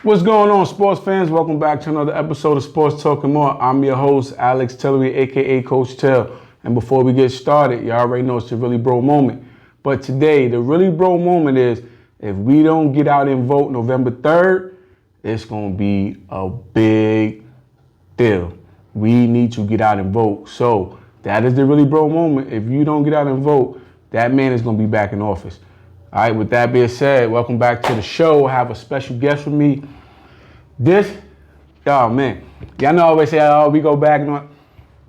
What's going on, sports fans? Welcome back to another episode of Sports Talking More. I'm your host, Alex Tillery, a.k.a. Coach Tell. And before we get started, you already know it's the Really Bro moment. But today, the Really Bro moment is, if we don't get out and vote November 3rd, it's going to be a big deal. We need to get out and vote. So that is the Really Bro moment. If you don't get out and vote, that man is going to be back in office. All right, with that being said, welcome back to the show. I have a special guest with me. Oh man, y'all know I always say, oh, we go back.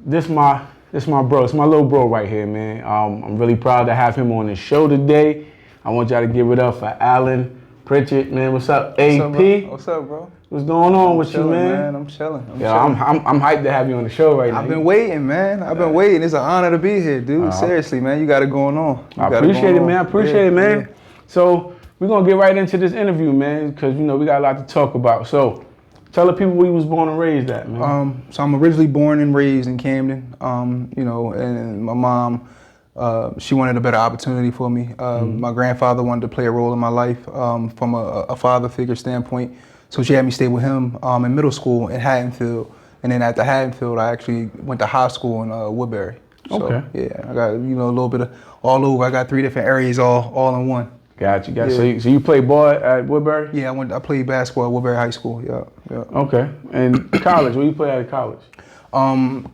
This my bro. It's my little bro right here, man. I'm really proud to have him on the show today. I want y'all to give it up for Allen Pritchett, man. What's up, AP? What's up, bro? What's going on with you, man? I'm chilling. I'm hyped to have you on the show right now. I've been waiting, man. I've been waiting. It's an honor to be here, dude. Seriously, man. You got it going on. I appreciate it, man. I appreciate it, man. Yeah. So we're going to get right into this interview, man, because, you know, we got a lot to talk about. So tell the people where you was born and raised at, man. So I'm originally born and raised in Camden, you know, and my mom, she wanted a better opportunity for me. My grandfather wanted to play a role in my life from a father figure standpoint. So she had me stay with him in middle school in Haddonfield. And then after Haddonfield, I actually went to high school in Woodbury. So, okay. Yeah, I got, you know, a little bit of all over. I got 3 different areas all in one. Gotcha. Yeah. So you played ball at Woodbury? Yeah, I played basketball at Woodbury High School. Yeah. Okay. And college? Where you play at college?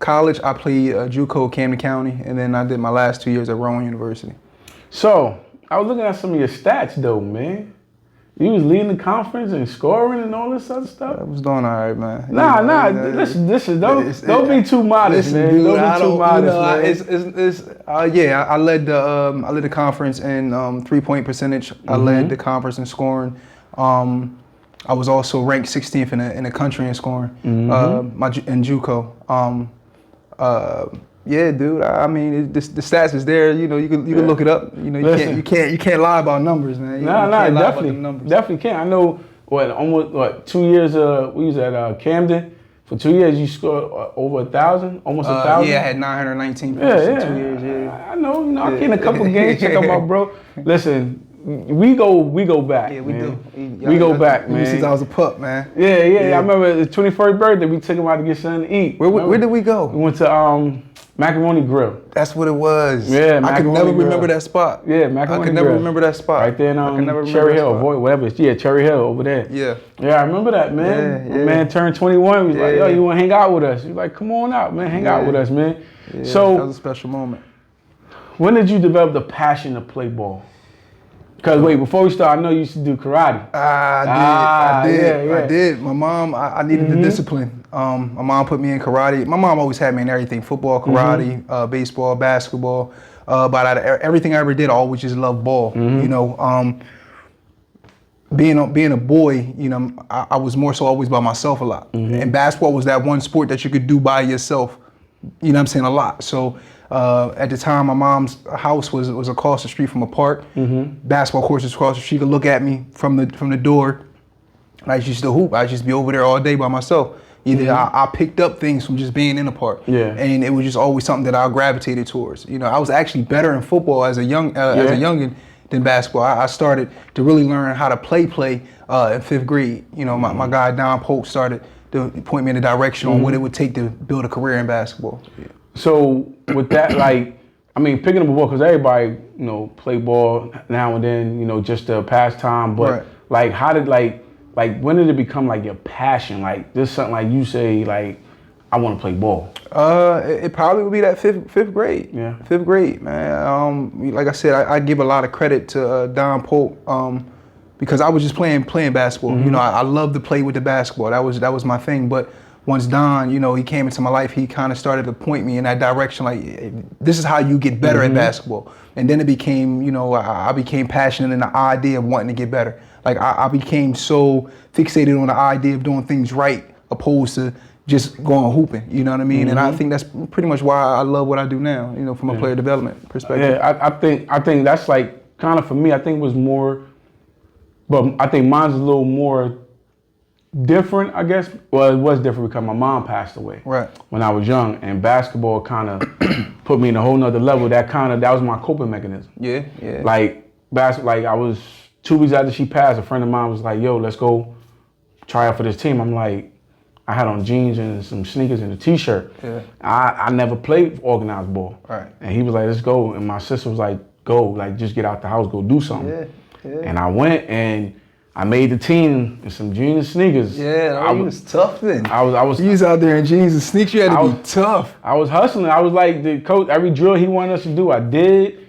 College, I played JUCO, Camden County, and then I did my last 2 years at Rowan University. So I was looking at some of your stats, though, man. You was leading the conference and scoring and all this other stuff. I was doing all right, man. Nah. Listen. Don't be too modest, man. Dude, don't be too modest, man. Yeah, I led the conference in 3-point percentage. I led the conference in scoring. I was also ranked 16th in the country in scoring. In JUCO. Yeah, dude. I mean, the stats is there. You know, you can look it up. You know, you can't lie about numbers, man. Definitely can't. I know. Almost 2 years. We was at Camden for 2 years. You scored over 1,000, almost 1,000. Yeah, I had 919 points in 2 years. Yeah, I know. You know, I came a couple games. Check out my bro. Listen. We go back. Yeah, we do. We go back, man. Since I was a pup, man. Yeah. I remember his 21st birthday. We took him out to get something to eat. Where did we go? We went to Macaroni Grill. That's what it was. Yeah, I could never remember that spot. Yeah, Macaroni Grill. I could never remember that spot. Right there in Cherry Hill, whatever. Yeah, Cherry Hill over there. Yeah. Yeah, I remember that, man. Yeah. My man turned 21. He was like, yo, you want to hang out with us? He's like, come on out, man. Hang out with us, man. Yeah, so that was a special moment. When did you develop the passion to play ball? Because wait, before we start, I know you used to do karate. I did. My mom, I needed the discipline. My mom put me in karate. My mom always had me in everything: football, karate, baseball, basketball. But everything I ever did, I always just loved ball. You know, being a boy, you know, I was more so always by myself a lot. And basketball was that one sport that you could do by yourself. You know what I'm saying? A lot. So. At the time, my mom's house was across the street from a park. Basketball courts was across the street. She could look at me from the door. I used to hoop. I used to be over there all day by myself. Either I picked up things from just being in the park, and it was just always something that I gravitated towards. You know, I was actually better in football as a youngin than basketball. I started to really learn how to play in 5th grade. You know, my guy Don Polk started to point me in the direction on what it would take to build a career in basketball. Yeah. So with that, like, I mean, picking up a ball, because everybody, you know, play ball now and then, you know, just a pastime. But like, how did like when did it become like your passion? Like, this something like you say, like, I want to play ball. It probably would be that fifth grade. Yeah, 5th grade, man. Like I said, I give a lot of credit to Don Polk because I was just playing basketball. You know, I loved to play with the basketball. That was my thing, but. Once Don, you know, he came into my life, he kind of started to point me in that direction, like, this is how you get better at basketball. And then it became, you know, I became passionate in the idea of wanting to get better. Like, I became so fixated on the idea of doing things right, opposed to just going hooping, you know what I mean? And I think that's pretty much why I love what I do now, you know, from a player development perspective. Yeah, I think that's like, kind of for me, I think it was more, but I think mine's a little more different, I guess. Well, it was different because my mom passed away when I was young, and basketball kind of put me in a whole nother level. That was my coping mechanism. Yeah. Like I was 2 weeks after she passed, a friend of mine was like, "Yo, let's go try out for this team. I'm like, I had on jeans and some sneakers and a t-shirt. Yeah. I never played organized ball. Right. And he was like, let's go. And my sister was like, go, like just get out the house, go do something. Yeah. And I went and I made the team in some jeans and sneakers. Yeah, you was tough then. I was. You was out there in jeans and sneakers. You had to be tough. I was hustling. I was like the coach. Every drill he wanted us to do, I did.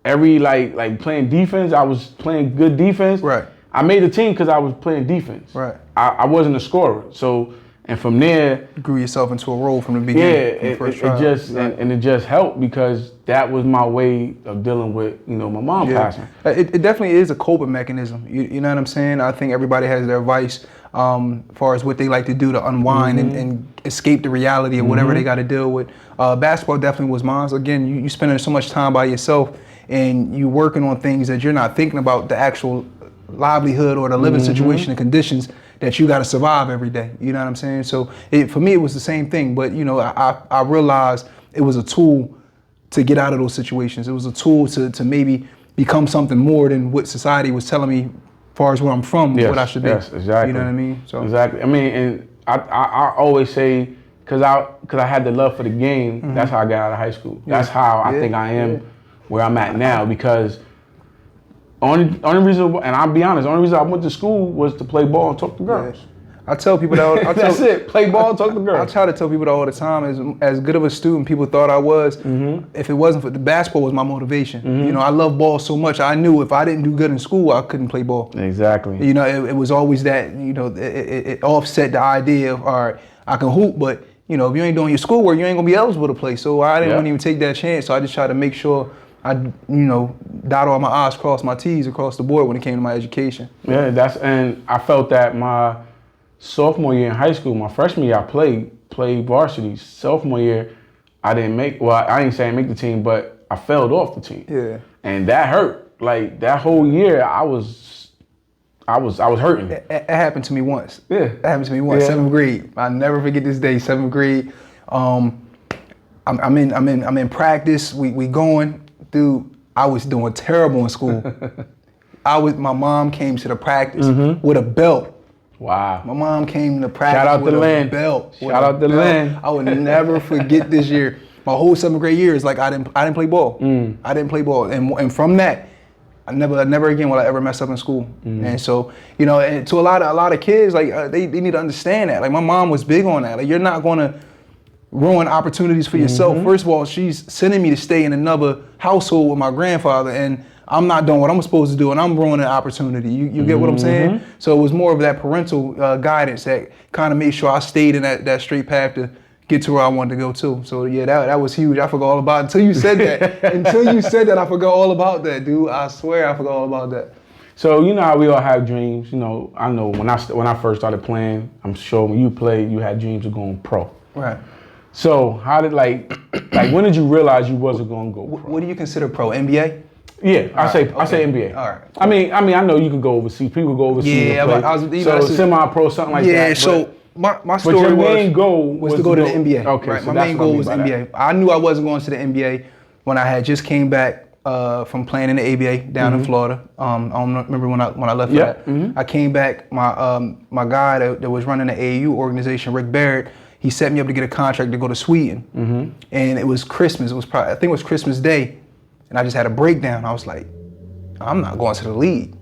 Every like playing defense, I was playing good defense. Right. I made the team because I was playing defense. Right. I wasn't a scorer. So, and from there, you grew yourself into a role from the beginning. Yeah, it just helped because that was my way of dealing with my mom passing. It definitely is a coping mechanism. You know what I'm saying? I think everybody has their vice as far as what they like to do to unwind and escape the reality of whatever they got to deal with. Basketball definitely was mine. So again, you spending so much time by yourself and you working on things that you're not thinking about the actual livelihood or the living situation and conditions that you got to survive every day. You know what I'm saying? So for me, it was the same thing. But I realized it was a tool to get out of those situations. It was a tool to maybe become something more than what society was telling me, as far as where I'm from, what I should be. Yes, exactly. You know what I mean? So exactly. I mean, and I always say, because I had the love for the game. That's how I got out of high school. That's how I think I am where I'm at now, because only reason, and I'll be honest, the only reason I went to school was to play ball and talk to girls. I tell people that that's it. Play ball and talk to girls. I try to tell people that all the time. As good of a student people thought I was, if it wasn't for the basketball was my motivation. I love ball so much. I knew if I didn't do good in school, I couldn't play ball. Exactly. It was always that. It offset the idea of, all right, I can hoop, but if you ain't doing your schoolwork, you ain't gonna be eligible to play. So I didn't want to even take that chance. So I just tried to make sure I, dot all my I's, cross my T's across the board when it came to my education. Yeah, and I felt that my sophomore year in high school, my freshman year, I played varsity. Sophomore year, I didn't make. Well, I didn't say I didn't make the team, but I failed off the team. Yeah, and that hurt. Like that whole year, I was hurting. It happened to me once. Yeah, it happened to me once. 7th grade. I'll never forget this day. 7th grade. I'm in practice. We going. Dude, I was doing terrible in school. My mom came to the practice with a belt. Wow. My mom came to practice Shout out with to a Lynn. belt. Shout out to Lynn. I would never forget this year. My whole 7th grade year is like I didn't play ball. I didn't play ball. And from that, I never again will I ever mess up in school. And so, and to a lot of kids, like they need to understand that. Like my mom was big on that. Like you're not gonna ruin opportunities for yourself. First of all, she's sending me to stay in another household with my grandfather, and I'm not doing what I'm supposed to do, and I'm ruining an opportunity. You get what I'm saying? So it was more of that parental guidance that kind of made sure I stayed in that straight path to get to where I wanted to go too. So yeah, that was huge. I forgot all about it until you said that. Until you said that, I forgot all about that, dude. I swear I forgot all about that. So you know how we all have dreams. I know when I first started playing, I'm sure when you played, you had dreams of going pro. Right. So how did when did you realize you wasn't going to go pro? What do you consider pro? NBA? Yeah, I say NBA. All right. I mean, I know you could go overseas. People go overseas. Yeah, and play. So semi-pro, something like that. Yeah. So my story your main goal was to go to the NBA. Okay. Right. So my main goal was NBA. I knew I wasn't going to the NBA when I had just came back from playing in the ABA down in Florida. I don't remember when I left for that. I came back. My guy that was running the AAU organization, Rick Barrett, he set me up to get a contract to go to Sweden. And it was Christmas. I think it was Christmas Day. And I just had a breakdown. I was like, I'm not going to the league.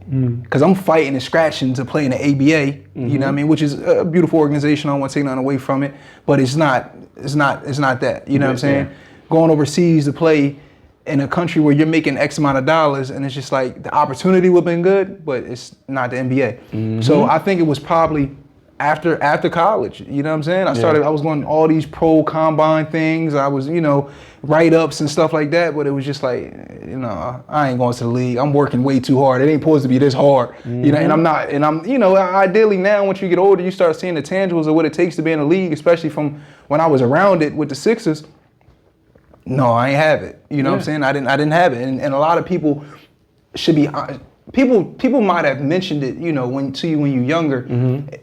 Because I'm fighting and scratching to play in the ABA, you know what I mean? Which is a beautiful organization. I don't want to take nothing away from it. But it's not that. You know what I'm saying? Going overseas to play in a country where you're making X amount of dollars, and it's just like the opportunity would have been good, but it's not the NBA. So I think it was probably after college, you know what I'm saying? I was going to all these pro combine things. I was, write-ups and stuff like that, but it was just like, I ain't going to the league. I'm working way too hard. It ain't supposed to be this hard, and I'm not. And I'm, ideally now, once you get older, you start seeing the tangibles of what it takes to be in the league, especially from when I was around it with the Sixers. No, I ain't have it. You know what I'm saying? I didn't have it. And a lot of people should be people might have mentioned it, when you're younger,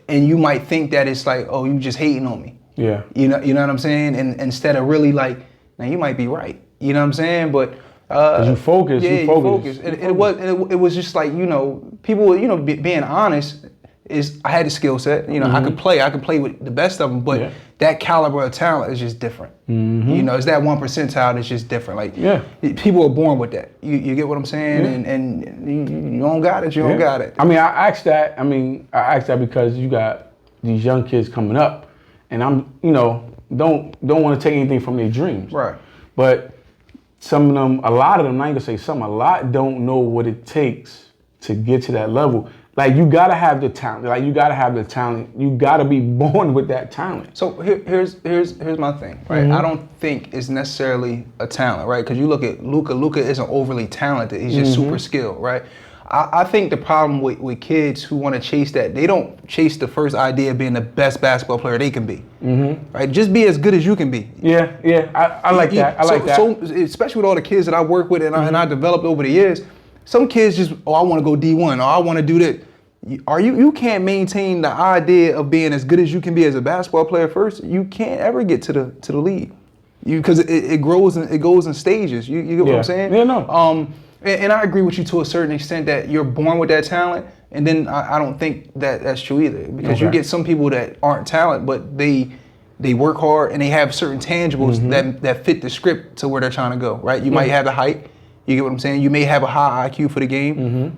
and you might think that it's like, oh, you just hating on me. Yeah. You know what I'm saying? And instead of really like, now you might be right. You know what I'm saying? But you focus. Yeah, you focus. It was just like, people, being honest. is I had the skill set. You know, I could play with the best of them, but that caliber of talent is just different. You know, it's that 1% that's just different. Like, people are born with that. You get what I'm saying? And you don't got it. You don't got it. I mean, I asked that because you got these young kids coming up, and I'm, you know, don't want to take anything from their dreams. Right. But some of them, a lot of them, I ain't gonna say some, a lot don't know what it takes to get to that level. Like, you gotta have the talent. Like, you gotta have the talent. You gotta be born with that talent. So here's my thing, right? I don't think it's necessarily a talent, right? Because you look at Luka. Luka isn't overly talented. He's just super skilled, right? I think the problem with kids who want to chase that, they don't chase the first idea of being the best basketball player they can be, right? Just be as good as you can be. Yeah, I like that. I like that. So especially with all the kids that I work with and I developed over the years, some kids just, I want to go D1, or I want to do that. You can't maintain the idea of being as good as you can be as a basketball player first. You can't ever get to the league, because it grows and it goes in stages. You get what I'm saying? Yeah, no. And I agree with you to a certain extent that you're born with that talent, and then I don't think that that's true either, because you get some people that aren't talent, but they work hard and they have certain tangibles that fit the script to where they're trying to go, right? You might have the height, you get what I'm saying? You may have a high IQ for the game.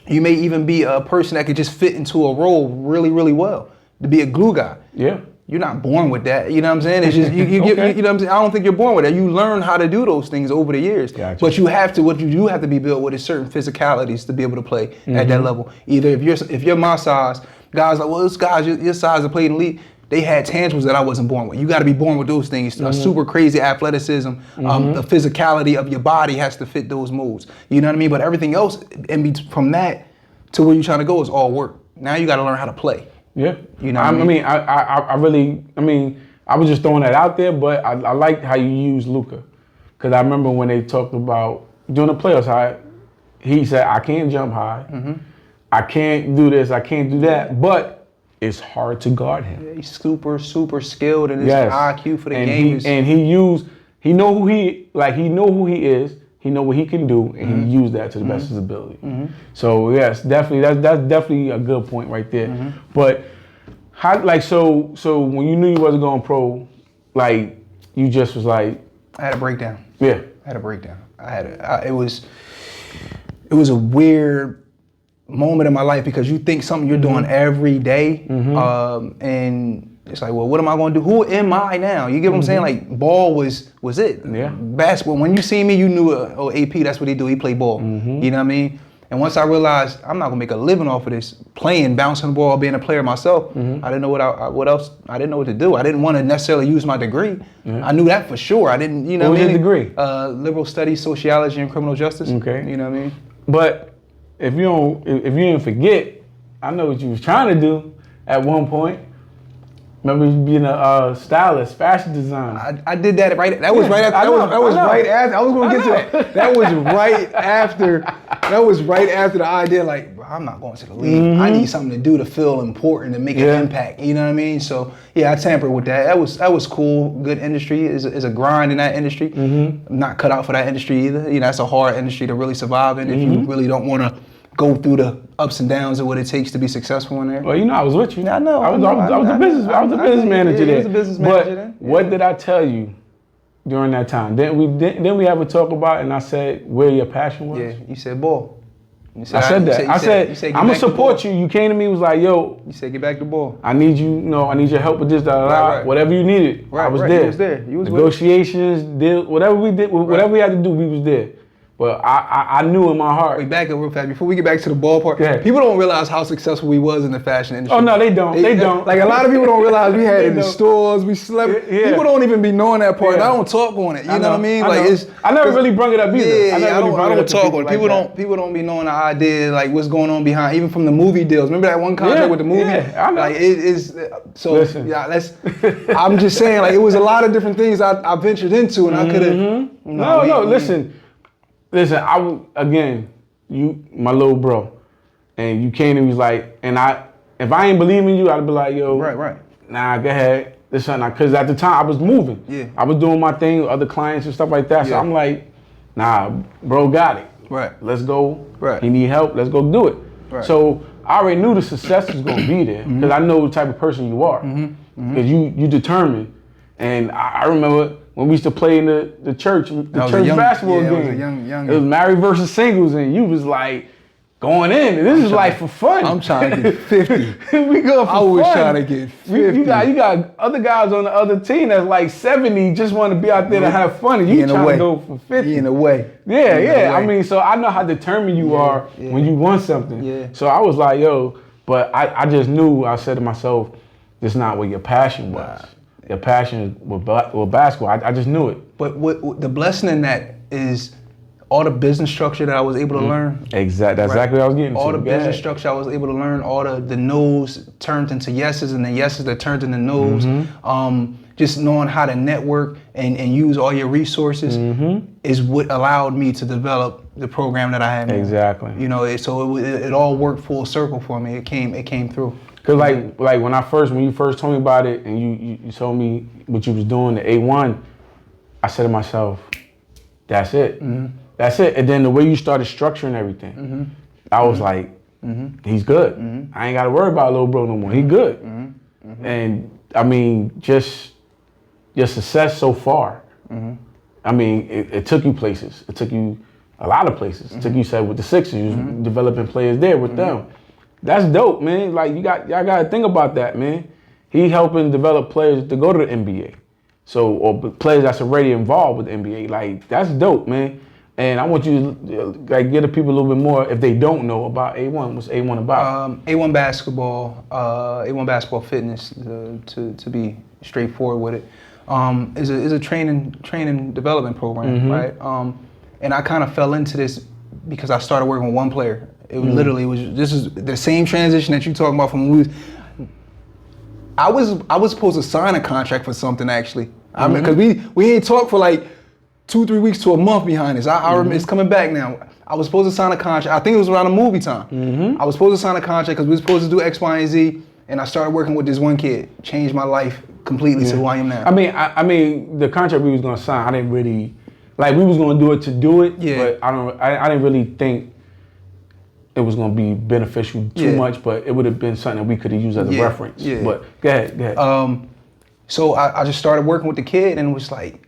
You may even be a person that could just fit into a role really, really well, to be a glue guy. Yeah. You're not born with that, you know what I'm saying? It's just you know what I'm saying? I don't think you're born with that. You learn how to do those things over the years. Gotcha. But what you do have to be built with is certain physicalities to be able to play at that level. Either if you're my size, guys like, well, this guy's your size that played in the league, they had tangibles that I wasn't born with. You got to be born with those things. A super crazy athleticism, the physicality of your body has to fit those moves. You know what I mean? But everything else, from that to where you're trying to go, is all work. Now you got to learn how to play. Yeah, you know. I mean, I was just throwing that out there, but I liked how you used Luka, because I remember when they talked about during the playoffs, he said, "I can't jump high, I can't do this, I can't do that," but it's hard to guard him. Yeah, he's super skilled, and his IQ for the game is. And he know who he is. He know what he can do, and he used that to the best of his ability. So yes, definitely, that's definitely a good point right there. But how, like, so when you knew you wasn't going pro, like, you just was like, I had a breakdown. Yeah, I had a breakdown. It was a weird moment in my life, because you think something you're doing every day, and it's like, well, what am I going to do? Who am I now? You get what I'm saying? Like, ball was it. Yeah. Basketball, when you see me, you knew, AP, that's what he do. He play ball. You know what I mean? And once I realized I'm not going to make a living off of this, playing, bouncing the ball, being a player myself, I didn't know what else. I didn't know what to do. I didn't want to necessarily use my degree. I knew that for sure. I didn't, you know what I mean? What was your degree? Liberal studies, sociology, and criminal justice. Okay. You know what I mean? But if you didn't forget, I know what you was trying to do at one point. Remember being a stylist, fashion designer. I did that right. That was right after. That was right after. I was going to get to that. That was right after. That was right after the idea. Like, bro, I'm not going to the league. I need something to do to feel important and make an impact. You know what I mean? So yeah, I tampered with that. That was cool. Good industry. Is a grind in that industry. I'm not cut out for that industry either. You know, that's a hard industry to really survive in if you really don't want to go through the ups and downs of what it takes to be successful in there. Well, you know, I was with you. I know. I was the business manager there. He was a business manager then. What did I tell you during that time? Then we have a talk about, and I said where your passion was. Yeah, you said ball. I said that. I said I'm gonna support you. You came to me, was like, yo. You said get back to ball. I need you. I need your help with this. Right. Whatever you needed, I was there. You was there. You was negotiations, deal, whatever we did, whatever we had to do, we was there. But I knew in my heart. Wait, back up real fast. Before we get back to the ballpark, people don't realize how successful we was in the fashion industry. Oh, no, they don't. They don't. Like, a lot of people don't realize we had in the stores, we slept. Yeah. People don't even be knowing that part. I don't talk on it. You know what I mean? I never really brung it up either. I don't talk on it. People don't be knowing the idea, like, what's going on behind, even from the movie deals. Remember that one contract with the movie? Yeah, I know. Like, it is, so, listen. I'm just saying, like, it was a lot of different things I ventured into, and I could have. Listen, you my little bro, and you came to me like, and if I ain't believe in you, I'd be like, yo, right, nah, go ahead, this and that, because at the time I was moving, I was doing my thing with other clients and stuff like that, so I'm like, nah, bro, got it, right, let's go, right, he need help, let's go do it, right. So I already knew the success was gonna be there because I know the type of person you are. Because you determined. And I remember when we used to play in the church basketball game. It was married versus singles, and you was like going in. And this is like for fun. I'm trying to get 50. We go for fun. I was trying to get 50. You got other guys on the other team that's like 70, just want to be out there to have fun, and you trying to go for 50. He in a way. Yeah. I mean, so I know how determined you are when you want something. Yeah. So I was like, yo, but I just knew. I said to myself, this is not what your passion was. Your passion with basketball. I just knew it. But what the blessing in that is all the business structure that I was able to learn. Exactly. That's exactly what I was getting to. All the business structure I was able to learn. All the no's turned into yeses, and the yeses that turned into no's. Just knowing how to network and use all your resources is what allowed me to develop the program that I have now. Exactly. You know, it all worked full circle for me. It came through. Cause like when you first told me about it and you told me what you was doing, the A1, I said to myself, that's it. That's it. And then the way you started structuring everything, I was like, he's good. I ain't gotta worry about little bro no more. He good. And I mean, just your success so far. I mean, it took you places. It took you a lot of places. It took you, said, with the Sixers, you was developing players there with them. That's dope, man. Like y'all gotta think about that, man. He helping develop players to go to the NBA. So, or players that's already involved with the NBA. Like, that's dope, man. And I want you to like get the people a little bit more, if they don't know about A1. What's A1 about? A1 basketball fitness, to be straightforward with it, is a training development program, right? And I kind of fell into this because I started working with one player. It was literally this is the same transition that you talking about from when I was supposed to sign a contract for something actually. I mean, because we ain't talked for like 2-3 weeks to a month behind this. I remember it's coming back now. I was supposed to sign a contract. I think it was around the movie time. I was supposed to sign a contract because we were supposed to do X, Y, and Z. And I started working with this one kid. Changed my life completely to who I am now. I mean, the contract we was gonna sign, I didn't really like. We was gonna do it to do it, but I didn't really think it was going to be beneficial too much, but it would have been something that we could have used as a reference. But go ahead. So I just started working with the kid, and it was like,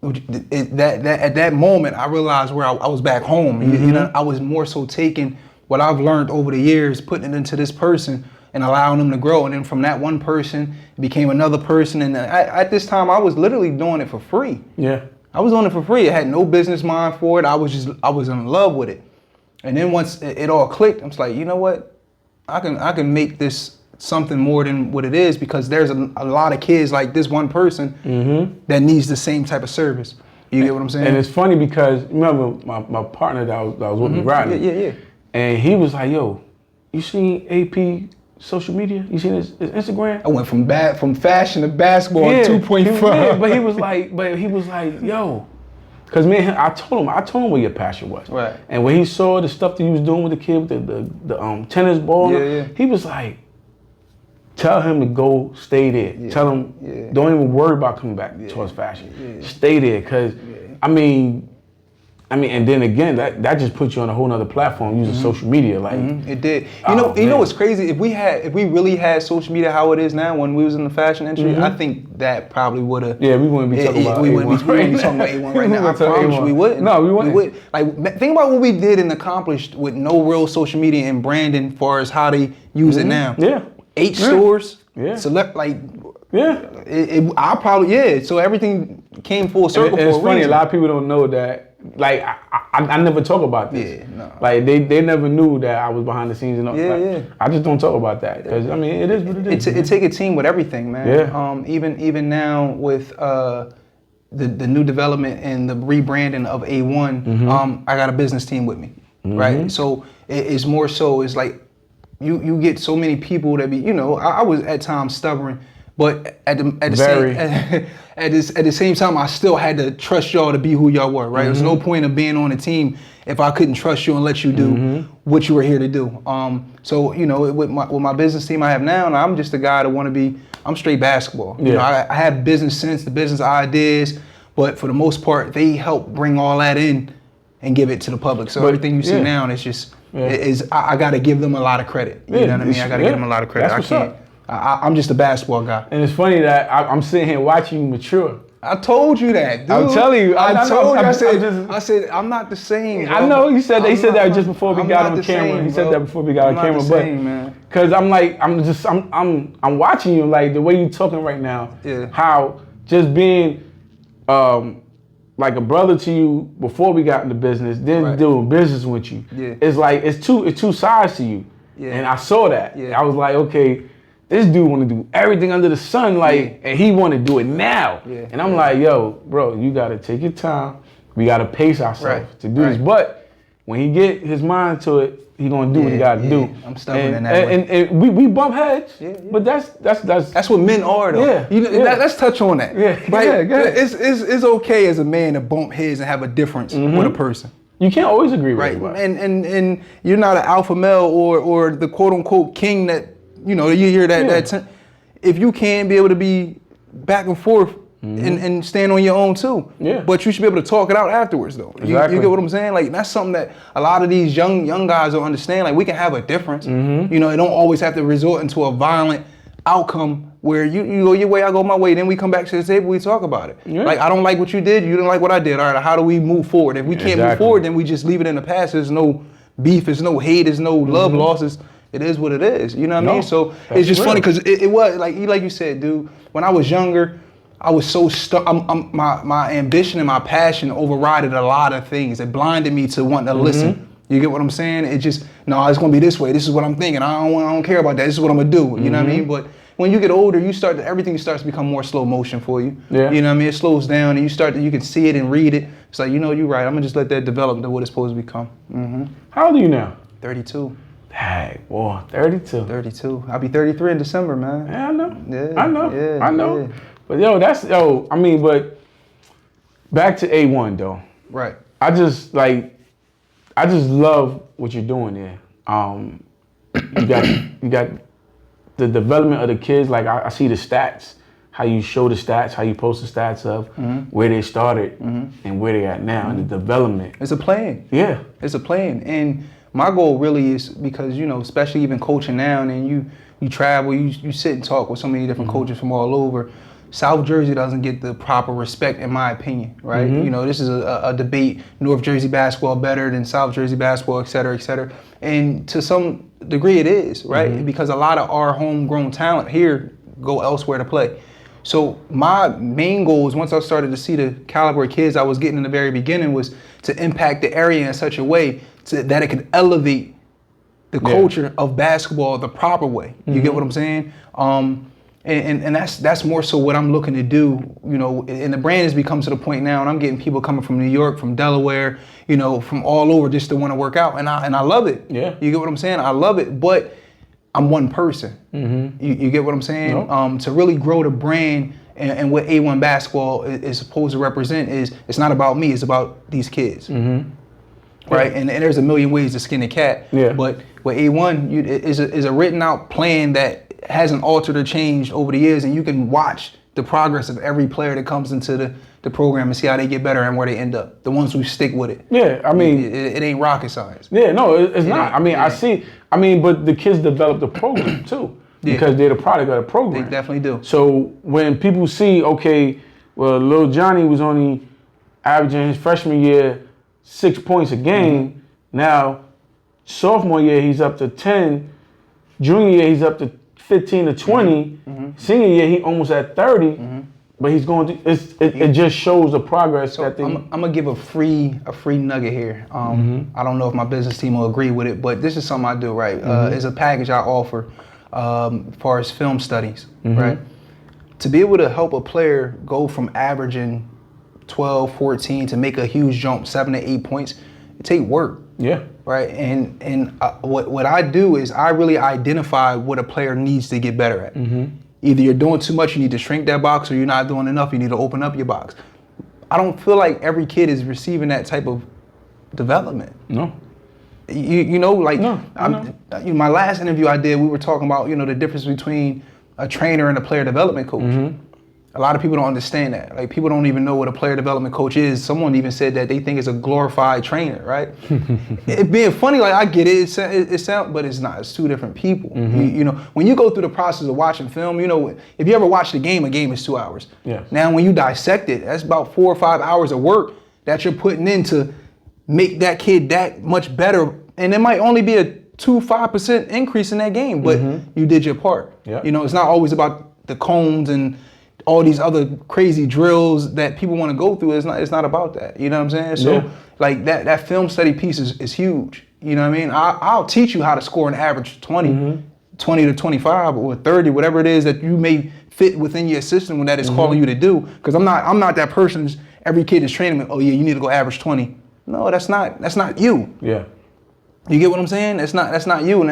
at that moment, I realized where I was back home. You know, I was more so taking what I've learned over the years, putting it into this person, and allowing them to grow. And then from that one person, it became another person. And at this time, I was literally doing it for free. Yeah. I was doing it for free. I had no business mind for it. I was in love with it. And then once it all clicked, I was like, you know what? I can make this something more than what it is, because there's a lot of kids like this one person that needs the same type of service. You get what I'm saying? And it's funny because, remember my partner that was with me riding? Yeah. And he was like, yo, you seen AP social media? You seen his Instagram? I went from fashion to basketball 2.5. Yeah, but he was like, yo. Cause man, I told him what your passion was. Right. And when he saw the stuff that you was doing with the kid with the tennis ball, he was like, tell him to go stay there. Yeah. Tell him don't even worry about coming back towards fashion. Stay there, cause I mean, and then again, that just puts you on a whole nother platform using social media. Like it did. You know what's crazy? If we really had social media how it is now when we was in the fashion industry, I think that probably would have. Yeah, we wouldn't be talking about A1. We wouldn't be talking about A1 right now. I promise we wouldn't. No, we wouldn't. Like, think about what we did and accomplished with no real social media and branding, as far as how they use it now. Yeah. 8 stores. Yeah. Select like. Yeah. I probably So everything came full circle. And it's funny. A lot of people don't know that. Like I never talk about this. Yeah, no. Like they never knew that I was behind the scenes and all. I just don't talk about that because I mean it is what it is. It take a team with everything, man. Yeah. Even now with the new development and the rebranding of A1, I got a business team with me, right? So it's more so it's like you get so many people that be, you know, I was at times stubborn. But at the same time, I still had to trust y'all to be who y'all were, right? There's no point of being on a team if I couldn't trust you and let you do what you were here to do. So you know, with my business team I have now, and I'm just a guy that want to be. I'm straight basketball. You know, I have business sense, the business ideas, but for the most part, they help bring all that in and give it to the public. So everything you see now, it's just. I got to give them a lot of credit. You know what I mean? I got to give them a lot of credit. That's what's up. I'm just a basketball guy. And it's funny that I'm sitting here watching you mature. I told you that, dude. I'm telling you. I told you. I said I'm not the same. Bro. I know you said that. He said that just before we got on camera. He said that before we got on camera. But because I'm like, I'm watching you, like the way you talking right now. Yeah. How just being like a brother to you before we got into business, then doing business with you. Yeah. It's like it's two sides to you. Yeah. And I saw that. Yeah. I was like, okay, this dude want to do everything under the sun, like, and he want to do it now. Yeah. And I'm like, yo, bro, you got to take your time. We got to pace ourselves to do this. But when he get his mind to it, he gonna do what he got to do. I'm stubborn in that way. And we bump heads. But that's what men are, though. Yeah. You know, let's touch on that. Yeah. Right? Yeah, go ahead. It's okay as a man to bump heads and have a difference with a person. You can't always agree with everybody. And you're not an alpha male or the quote unquote king that, you know, you hear that if you can be able to be back and forth and stand on your own too. Yeah. But you should be able to talk it out afterwards though. Exactly. You get what I'm saying? Like that's something that a lot of these young guys don't understand. Like we can have a difference. You know, it don't always have to resort into a violent outcome where you go your way, I go my way, then we come back to the table, we talk about it. Yeah. Like I don't like what you did, you didn't like what I did. All right, how do we move forward? If we can't move forward, then we just leave it in the past. There's no beef, there's no hate, there's no love losses. It is what it is. You know what I mean? So it's just funny because it was like you said, dude, when I was younger, I was so stuck. My ambition and my passion overrided a lot of things. It blinded me to wanting to listen. You get what I'm saying? It just, no, it's gonna be this way. This is what I'm thinking. I don't care about that. This is what I'm gonna do. You know what I mean? But when you get older, everything starts to become more slow motion for you. Yeah. You know what I mean? It slows down and you can see it and read it. It's like, you know, you're right. I'm gonna just let that develop to what it's supposed to become. How old are you now? 32. Dang, boy, 32. 32. I'll be 33 in December, man. Yeah, I know. Yeah, I know. Yeah. But but back to A1 though. Right. I just love what you're doing there. You got the development of the kids. Like I see the stats, how you show the stats, how you post the stats of where they started and where they at now, and the development. It's a plan. Yeah. It's a plan. And my goal really is because, you know, especially even coaching now, and you travel, you sit and talk with so many different coaches from all over. South Jersey doesn't get the proper respect, in my opinion, right? You know, this is a debate. North Jersey basketball better than South Jersey basketball, et cetera, et cetera. And to some degree it is, right? Because a lot of our homegrown talent here go elsewhere to play. So my main goal is, once I started to see the caliber of kids I was getting in the very beginning, was to impact the area in such a way that it could elevate the culture of basketball the proper way. You get what I'm saying? And that's more so what I'm looking to do, you know, and the brand has become to the point now, and I'm getting people coming from New York, from Delaware, you know, from all over just to want to work out, and I love it. Yeah. You get what I'm saying? I love it, but I'm one person. You get what I'm saying? Nope. To really grow the brand and what A1 basketball is supposed to represent it's not about me, it's about these kids. Right? And there's a million ways to skin a cat. Yeah. But with A1, is a written out plan that hasn't altered or changed over the years, and you can watch the progress of every player that comes into the program and see how they get better and where they end up. The ones who stick with it. Yeah, I mean, it ain't rocket science. Yeah, no, it's not. I mean, I see. I mean, but the kids develop the program too, because they're the product of the program. They definitely do. So when people see, okay, well, little Johnny was only averaging his freshman year 6 points a game. Now, sophomore year he's up to 10. Junior year he's up to 15 to 20. Senior year he almost at 30. But he's going to. It just shows the progress. So I'm gonna give a free nugget here. I don't know if my business team will agree with it, but this is something I do. Right, it's a package I offer as far as film studies. Right, to be able to help a player go from averaging 12, 14 to make a huge jump, 7 to 8 points, it takes work. Yeah. Right. And what I do is I really identify what a player needs to get better at. Either you're doing too much, you need to shrink that box, or you're not doing enough, you need to open up your box. I don't feel like every kid is receiving that type of development. No. You know, like my last interview I did, we were talking about, you know, the difference between a trainer and a player development coach. A lot of people don't understand that. Like, people don't even know what a player development coach is. Someone even said that they think it's a glorified trainer, right? It being funny, like, I get it. It sounds, but it's not. It's two different people. You know, when you go through the process of watching film, you know, if you ever watched a game is 2 hours. Yes. Now, when you dissect it, that's about 4 or 5 hours of work that you're putting in to make that kid that much better. And it might only be a 5% increase in that game, but you did your part. Yep. You know, it's not always about the cones and all these other crazy drills that people want to go through. It's not about that. You know what I'm saying? So like that film study piece is huge. You know what I mean? I'll teach you how to score an average 20 to 25 or 30, whatever it is that you may fit within your system when that is calling you to do. Because I'm not that person. Every kid is training me. Oh yeah, you need to go average 20. No, that's not you. Yeah. You get what I'm saying? That's not you, and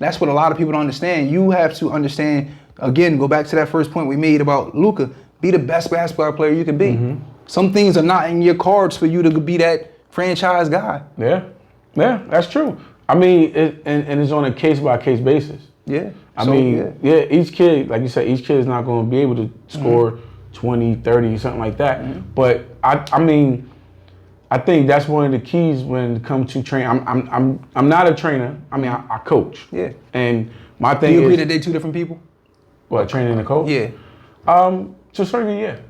that's what a lot of people don't understand. You have to understand. Again, go back to that first point we made about Luka. Be the best basketball player you can be. Some things are not in your cards for you to be that franchise guy. Yeah, that's true. I mean, and it's on a case-by-case basis. Yeah. I mean, each kid, like you said, each kid is not going to be able to score 20, 30, something like that. But, I mean, I think that's one of the keys when it comes to training. I'm not a trainer. I mean, I coach. Yeah. And my thing is... Do you agree that they two different people? What, training and a coach? Yeah. To a certain degree, yeah.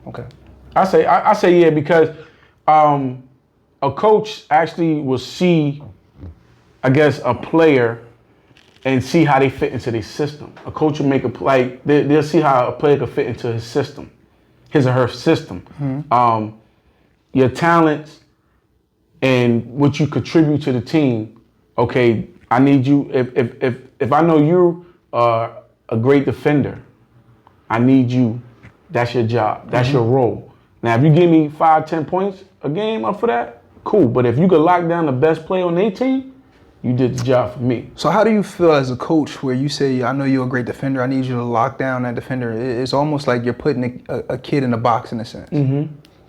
Okay. I say yeah because a coach actually will see, I guess, a player and see how they fit into their system. A coach will make they'll see how a player can fit into his system, his or her system. Your talents and what you contribute to the team. Okay, I need you. If I know you are a great defender, I need you. That's your job. That's your role. Now, if you give me 5-10 points a game up for that, cool. But if you could lock down the best player on their team, you did the job for me. So how do you feel as a coach where you say, I know you're a great defender, I need you to lock down that defender? It's almost like you're putting a kid in a box in a sense.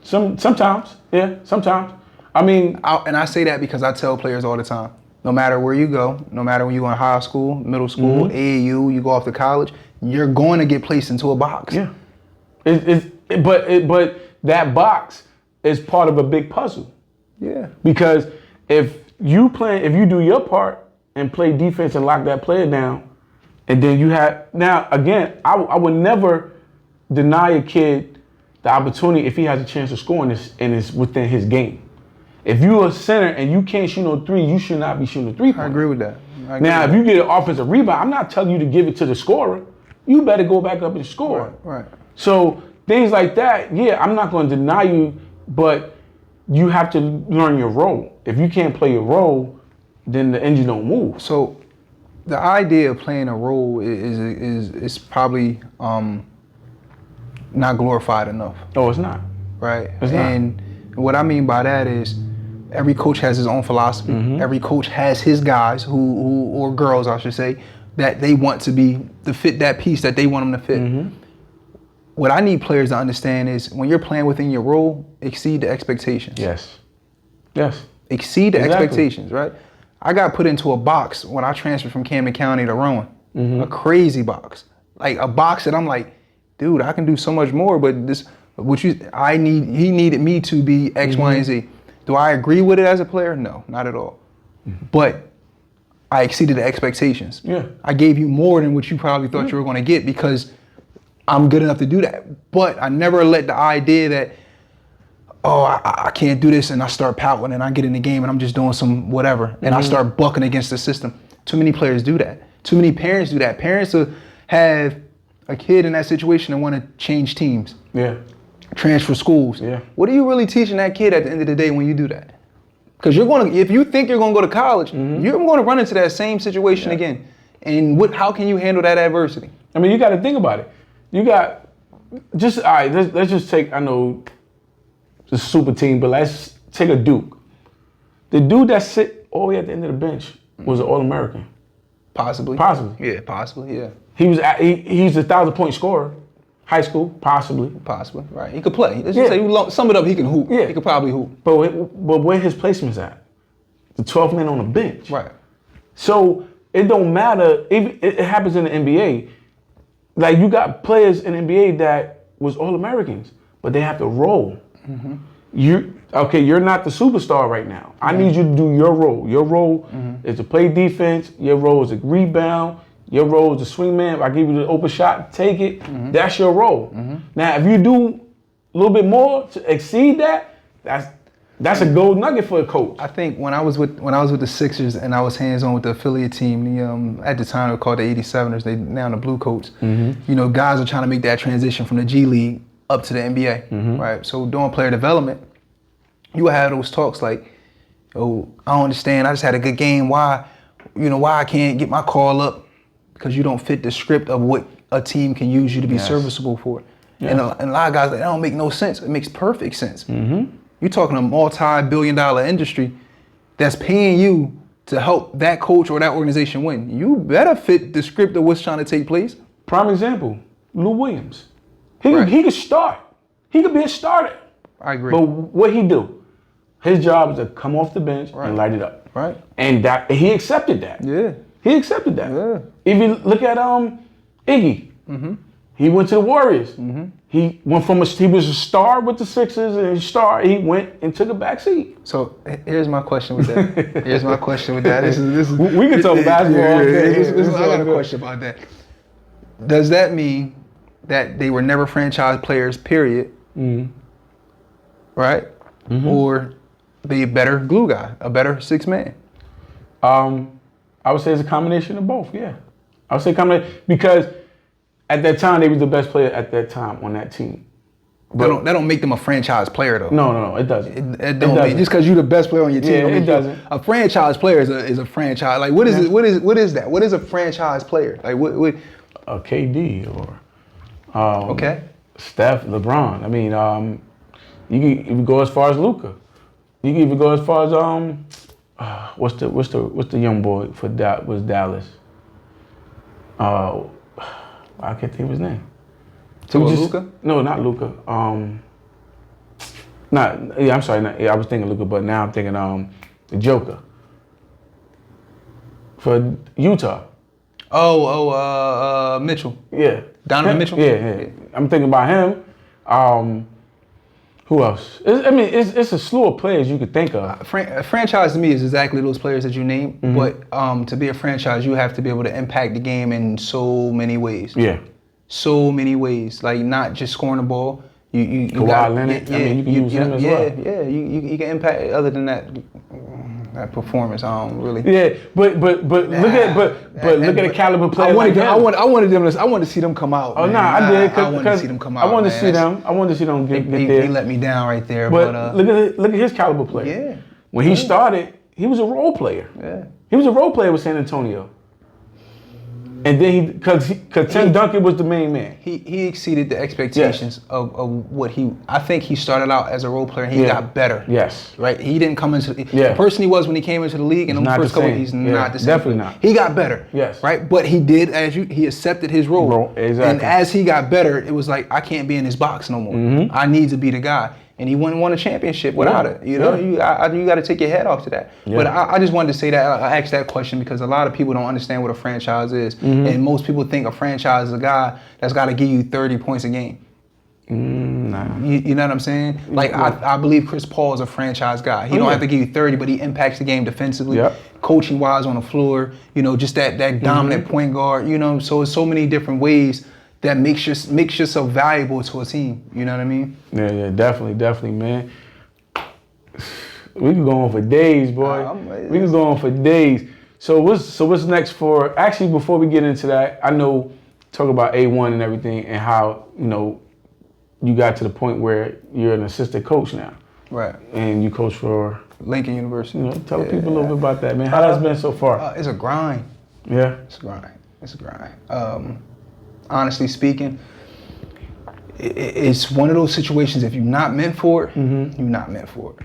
Sometimes, yeah, sometimes. I mean... And I say that because I tell players all the time, no matter where you go, no matter when you're in high school, middle school, AAU, you go off to college, you're going to get placed into a box. Yeah. But that box is part of a big puzzle. Yeah. Because if you do your part and play defense and lock that player down, and then you have... Now, again, I would never deny a kid the opportunity if he has a chance to score and it's within his game. If you're a center and you can't shoot no three, you should not be shooting a three-pointer. I agree with that. Now, if you get an offensive rebound, I'm not telling you to give it to the scorer. You better go back up and score. Right. So things like that, yeah, I'm not going to deny you, but you have to learn your role. If you can't play your role, then the engine don't move. So the idea of playing a role is probably not glorified enough. Oh, it's not. Right. It's not. And what I mean by that is every coach has his own philosophy. Every coach has his guys who or girls, I should say, that they want to fit that piece that they want them to fit. What I need players to understand is when you're playing within your role, exceed the expectations. Yes. Exceed the expectations, right? I got put into a box when I transferred from Camden County to Rowan. A crazy box. Like a box that I'm like, dude, I can do so much more, but he needed me to be X, Y, and Z. Do I agree with it as a player? No, not at all. But I exceeded the expectations. Yeah. I gave you more than what you probably thought you were going to get because I'm good enough to do that. But I never let the idea that, I can't do this, and I start pouting and I get in the game and I'm just doing some whatever and I start bucking against the system. Too many players do that. Too many parents do that. Parents will have a kid in that situation and want to change teams. Yeah. Transfer schools. Yeah. What are you really teaching that kid at the end of the day when you do that? Because if you think you're going to go to college, you're going to run into that same situation again. And how can you handle that adversity? I mean, you got to think about it. You got all right. Let's just take. I know it's a super team, but let's take a Duke. The dude that sit all the way at the end of the bench was an All-American. Possibly. Yeah, possibly. Yeah. He's a 1,000-point scorer. High school, possibly. Right. He could play. Let's just say, sum it up, he can hoop. Yeah. He could probably hoop. But where his placement's at? The 12th man on the bench. Right. So it don't matter. It happens in the NBA. Like, you got players in the NBA that was All-Americans, but they have to roll. You're not the superstar right now. I need you to do your role. Your role is to play defense. Your role is to rebound. Your role is to swing man. If I give you the open shot, take it. That's your role. Now, if you do a little bit more to exceed that, that's a gold nugget for a coach. I think when I was with the Sixers and I was hands-on with the affiliate team, at the time they were called the 87ers, they now the Blue Coats. Guys are trying to make that transition from the G League up to the NBA, right? So during player development, you would have those talks like, "Oh, I don't understand. I just had a good game. Why I can't get my call up? Because you don't fit the script of what a team can use you to be serviceable for." And a lot of guys, that don't make no sense. It makes perfect sense. You're talking a multi-billion-dollar industry that's paying you to help that coach or that organization win. You better fit the script of what's trying to take place. Prime example, Lou Williams. He could start. He could be a starter. I agree. But what he do? His job is to come off the bench and light it up. Right. And he accepted that. Yeah. He accepted that. Yeah. If you look at Iggy, he went to the Warriors. He went he was a star with the Sixers and he went and took a back seat. So here's my question with that. This is we can talk basketball. I got a question about that. Does that mean that they were never franchise players, period? Right? Or they a better glue guy, a better six man? I would say it's a combination of both, yeah. I would say combination because at that time they was the best player at that time on that team. But that don't make them a franchise player though. No, it doesn't. It don't make, just because you're the best player on your team. Yeah, it doesn't. A franchise player is a franchise. Like what is it? What is that? What is a franchise player? Like what? A KD or okay. Steph, LeBron. I mean, you can even go as far as Luka. You can even go as far as what's the young boy for that was Dallas. I can't think of his name. So Luka? No, not Luka. I'm sorry. I was thinking Luka, but now I'm thinking the Joker for Utah. Mitchell. Yeah. Donovan Mitchell. Yeah. I'm thinking about him. Who else? It's a slew of players you could think of. A franchise to me is exactly those players that you named, but to be a franchise, you have to be able to impact the game in so many ways. Yeah. So many ways, like not just scoring the ball. You Kawhi Leonard. You can use him as well. Yeah. You can impact. Other than that performance, I don't really. Yeah, but look at the caliber player. I wanted to see them come out. Oh no, I did. I wanted to see them come out. I wanted to see them get there. They let me down right there. But look at his caliber player. Yeah. When he started, he was a role player. Yeah. He was a role player with San Antonio. And then because Tim Duncan was the main man. He exceeded the expectations of what I think he started out as a role player and he got better. Yes. Right? He didn't come into the person he was when he came into the league and the first couple he's not the same. Definitely not. He got better. Yes. Right? But he did he accepted his role. Exactly. And as he got better, it was like I can't be in this box no more. I need to be the guy. And he won a championship without it. You know, you got to take your head off to that. Yeah. But I just wanted to say that I asked that question because a lot of people don't understand what a franchise is, and most people think a franchise is a guy that's got to give you 30 points a game. Nah. You know what I'm saying? Like I believe Chris Paul is a franchise guy. He don't have to give you 30, but he impacts the game defensively, coaching wise on the floor. You know, just that dominant point guard. You know, so it's so many different ways that makes yourself valuable to a team. You know what I mean? Yeah, definitely, man. We can go on for days, boy. We can go on for days. So what's next for? Actually, before we get into that, I know talk about A1 and everything and how you got to the point where you're an assistant coach now, right? And you coach for Lincoln University. Tell people a little bit about that, man. How that's been so far? It's a grind. Yeah, it's a grind. Honestly speaking, it's one of those situations, if you're not meant for it, you're not meant for it.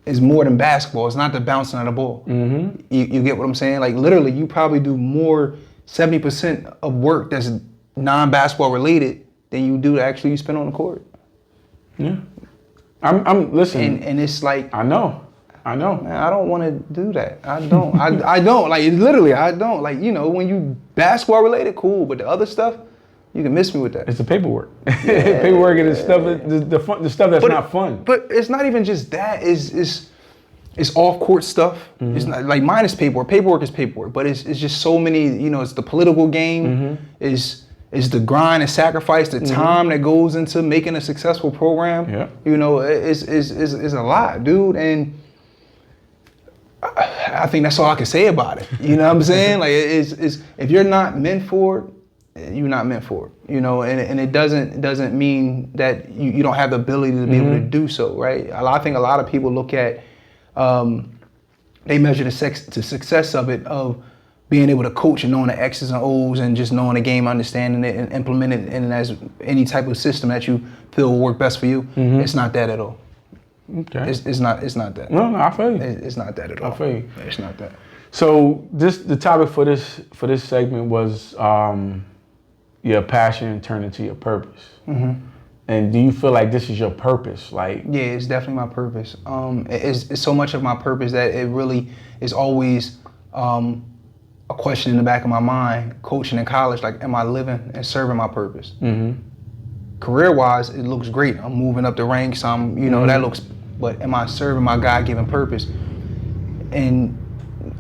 It's more than basketball. It's not the bouncing of the ball. You get what I'm saying? Like literally, you probably do more, 70% of work that's non-basketball related than you do actually you spend on the court. Yeah. I'm listening. And it's like... I know. Man, I don't want to do that. I don't. I don't. Like, literally, I don't. Like, when you basketball related, cool. But the other stuff, You can miss me with that. It's the paperwork. Yeah. Paperwork is the stuff that's not fun. But it's not even just that. It's off court stuff. It's not like minus paperwork. Paperwork is paperwork, but it's just so many. It's the political game. Is the grind and sacrifice, the time that goes into making a successful program. Yeah. Is a lot, dude. And I think that's all I can say about it. You know what I'm saying? Like it's if you're not meant for it, you're not meant for it, and it doesn't mean that you don't have the ability to be able to do so, right? I think a lot of people look at, they measure the success of it, of being able to coach and knowing the X's and O's and just knowing the game, understanding it and implementing it in as any type of system that you feel will work best for you. It's not that at all. Okay. It's not that. No, I feel you. It's not that at all. I feel you. It's not that. So the topic for this segment was your passion turned into your purpose. And do you feel like this is your purpose? Like, yeah, it's definitely my purpose. It's so much of my purpose that it really is always a question in the back of my mind. Coaching in college, like, am I living and serving my purpose? Career-wise, it looks great. I'm moving up the ranks. That looks. But am I serving my God-given purpose? And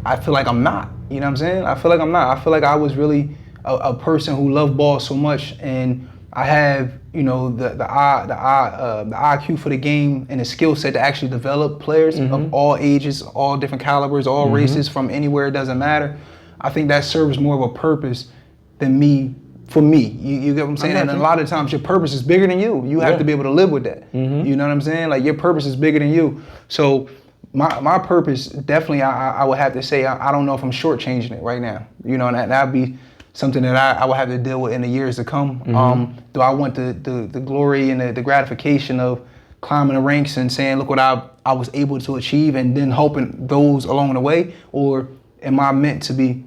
I feel like I'm not. You know what I'm saying? I feel like I'm not. I feel like I was really a person who loved ball so much, and I have, the IQ for the game and the skill set to actually develop players of all ages, all different calibers, all races, from anywhere. It doesn't matter. I think that serves more of a purpose than me. For me, you get what I'm saying? And a lot of times your purpose is bigger than you. You have to be able to live with that. You know what I'm saying? Like, your purpose is bigger than you. So my purpose, definitely, I would have to say, I don't know if I'm shortchanging it right now. And that'd be something that I would have to deal with in the years to come. Do I want the glory and the gratification of climbing the ranks and saying, look what I was able to achieve, and then helping those along the way? Or am I meant to be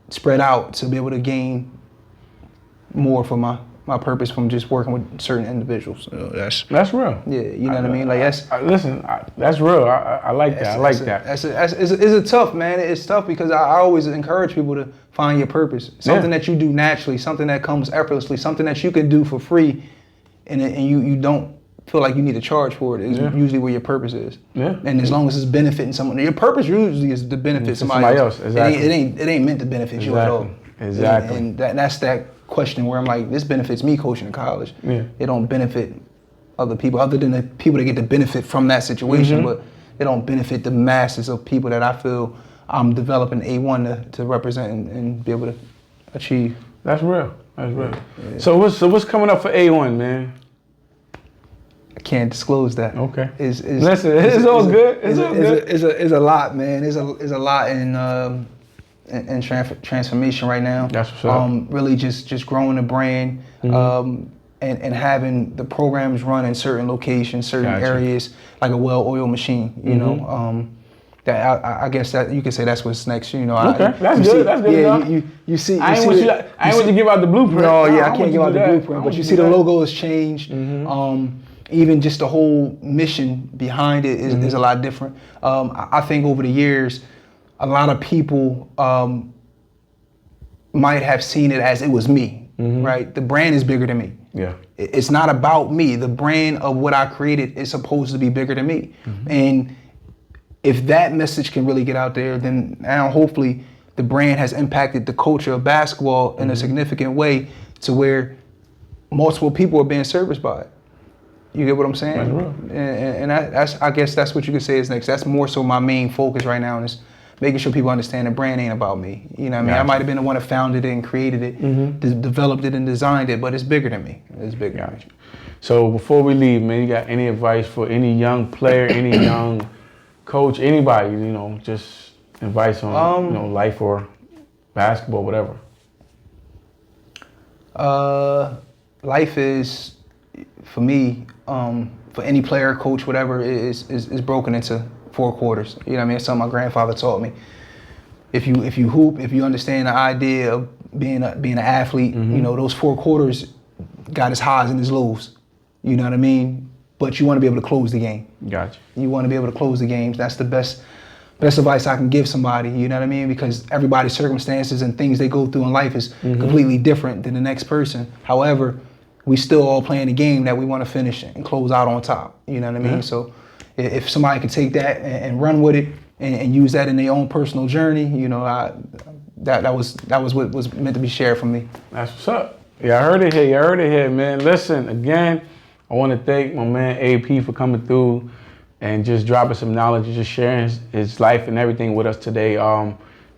spread out to be able to gain more for my purpose from just working with certain individuals? That's real. Yeah, you know what I mean? Like, that's that's real. I like that. I like that. It's tough, man. It's tough because I always encourage people to find your purpose. Something that you do naturally, something that comes effortlessly, something that you can do for free, and you don't feel like you need to charge for it. Is usually where your purpose is. Yeah. And as long as it's benefiting someone, your purpose usually is to benefit somebody else. Exactly. It ain't meant to benefit you at all. Exactly. And that's that question where I'm like, this benefits me coaching in college. Yeah. It don't benefit other people, other than the people that get to benefit from that situation, but it don't benefit the masses of people that I feel I'm developing A1 to represent and be able to achieve. That's real. That's real. Yeah. So what's coming up for A1, man? I can't disclose that. Okay. Listen, it's all good. It's all good. It's a lot, man. It's a lot in transformation right now. That's what's up. Really just growing the brand, and having the programs run in certain locations, certain areas, like a well-oiled machine. You know, that I guess that you could say that's what's next. You know, okay, that's good. That's good enough. You see. I ain't want you to give out the blueprint. No, I can't give out the blueprint. But you see, the logo has changed. Even just the whole mission behind it is a lot different. I think over the years, a lot of people might have seen it as it was me, right? The brand is bigger than me. Yeah. It's not about me. The brand of what I created is supposed to be bigger than me. And if that message can really get out there, then now hopefully the brand has impacted the culture of basketball in a significant way to where multiple people are being serviced by it. You get what I'm saying? And that's I guess that's what you could say is next. That's more so my main focus right now, is making sure people understand the brand ain't about me. You know what I mean? Gotcha. I might have been the one that founded it and created it, developed it and designed it, but it's bigger than me. It's bigger than me. So before we leave, man, you got any advice for any young player, any young coach, anybody, just advice on, life or basketball, whatever? Life is, for me, for any player, coach, whatever, is broken into 4 quarters. You know what I mean? It's something my grandfather taught me. If you hoop, if you understand the idea of being an athlete, those 4 quarters got its highs and its lows. You know what I mean? But you want to be able to close the game. Gotcha. You want to be able to close the games. That's the best best advice I can give somebody, you know what I mean? Because everybody's circumstances and things they go through in life is completely different than the next person. However, we still all playing the game that we want to finish and close out on top, you know what I mean? So if somebody can take that and run with it and use that in their own personal journey, you know, that was what was meant to be shared from me. That's what's up. Yeah, I heard it here, man. Listen, again, I want to thank my man AP for coming through and just dropping some knowledge and just sharing his life and everything with us today.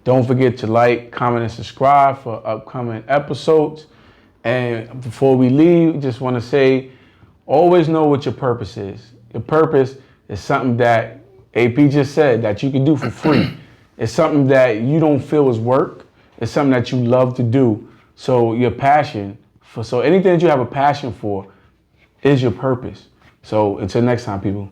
Don't forget to like, comment, and subscribe for upcoming episodes. And before we leave, just want to say, always know what your purpose is. Your purpose is something that AP just said that you can do for free. It's something that you don't feel is work. It's something that you love to do. So your passion so anything that you have a passion for is your purpose. So until next time, people.